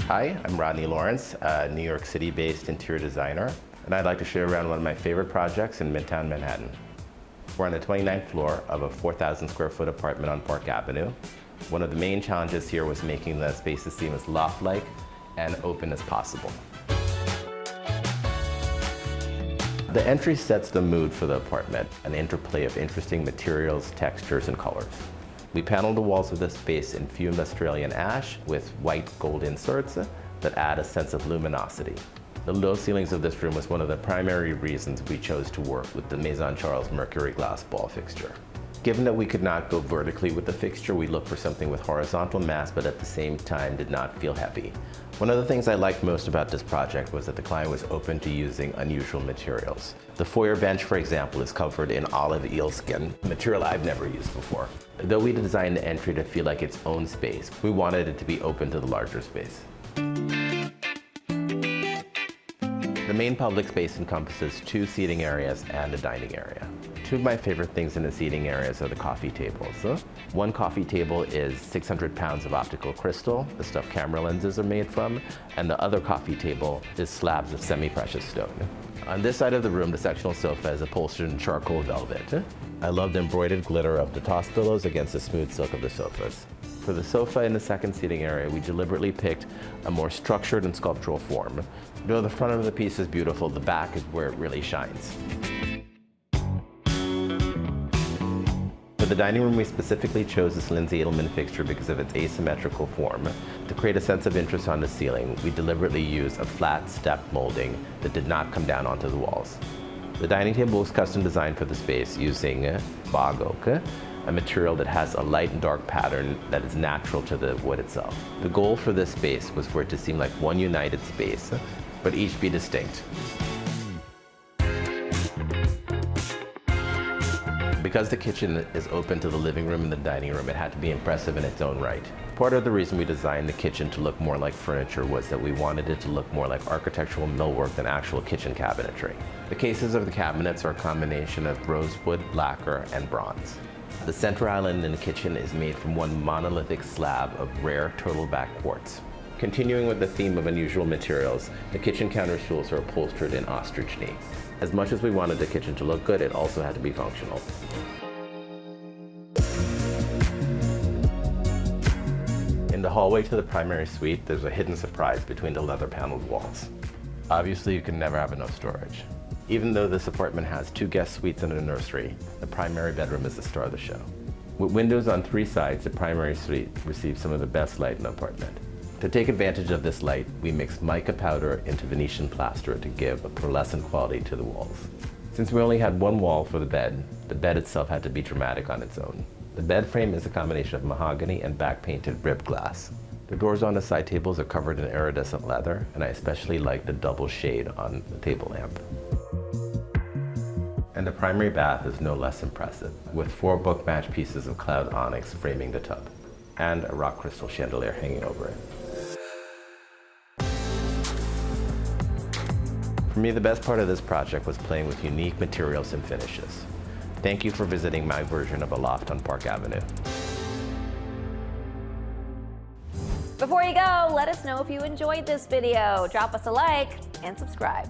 Hi, I'm Rodney Lawrence, a New York City-based interior designer, and I'd like to show you around one of my favorite projects in midtown Manhattan. We're on the 29th floor of a 4,000 square foot apartment on Park Avenue. One of the main challenges here was making the spaces seem as loft-like and open as possible. The entry sets the mood for the apartment, an interplay of interesting materials, textures, and colors. We paneled the walls of this space in fumed Australian ash with white gold inserts that add a sense of luminosity. The low ceilings of this room was one of the primary reasons we chose to work with the Maison Charles Mercury glass ball fixture. Given that we could not go vertically with the fixture, we looked for something with horizontal mass, but at the same time did not feel heavy. One of the things I liked most about this project was that the client was open to using unusual materials. The foyer bench, for example, is covered in olive eel skin, a material I've never used before. Though we designed the entry to feel like its own space, we wanted it to be open to the larger space. The main public space encompasses 2 seating areas and a dining area. 2 of my favorite things in the seating areas are the coffee tables. One coffee table is 600 pounds of optical crystal, the stuff camera lenses are made from, and the other coffee table is slabs of semi-precious stone. On this side of the room, the sectional sofa is upholstered in charcoal velvet. I love the embroidered glitter of the toss pillows against the smooth silk of the sofas. For the sofa in the second seating area, we deliberately picked a more structured and sculptural form. Though the front of the piece is beautiful, the back is where it really shines. For the dining room, we specifically chose this Lindsay Edelman fixture because of its asymmetrical form. To create a sense of interest on the ceiling, we deliberately used a flat stepped molding that did not come down onto the walls. The dining table was custom designed for the space using bog oak, a material that has a light and dark pattern that is natural to the wood itself. The goal for this space was for it to seem like one united space, but each be distinct. Because the kitchen is open to the living room and the dining room, it had to be impressive in its own right. Part of the reason we designed the kitchen to look more like furniture was that we wanted it to look more like architectural millwork than actual kitchen cabinetry. The cases of the cabinets are a combination of rosewood, lacquer, and bronze. The center island in the kitchen is made from one monolithic slab of rare turtleback quartz. Continuing with the theme of unusual materials, the kitchen counter stools are upholstered in ostrich knee. As much as we wanted the kitchen to look good, it also had to be functional. In the hallway to the primary suite, there's a hidden surprise between the leather-paneled walls. Obviously, you can never have enough storage. Even though this apartment has 2 guest suites and a nursery, the primary bedroom is the star of the show. With windows on 3 sides, the primary suite receives some of the best light in the apartment. To take advantage of this light, we mixed mica powder into Venetian plaster to give a pearlescent quality to the walls. Since we only had 1 wall for the bed itself had to be dramatic on its own. The bed frame is a combination of mahogany and back-painted ribbed glass. The doors on the side tables are covered in iridescent leather, and I especially like the double shade on the table lamp. And the primary bath is no less impressive, with 4 book-matched pieces of cloud onyx framing the tub, and a rock crystal chandelier hanging over it. For me, the best part of this project was playing with unique materials and finishes. Thank you for visiting my version of a loft on Park Avenue. Before you go, let us know if you enjoyed this video. Drop us a like and subscribe.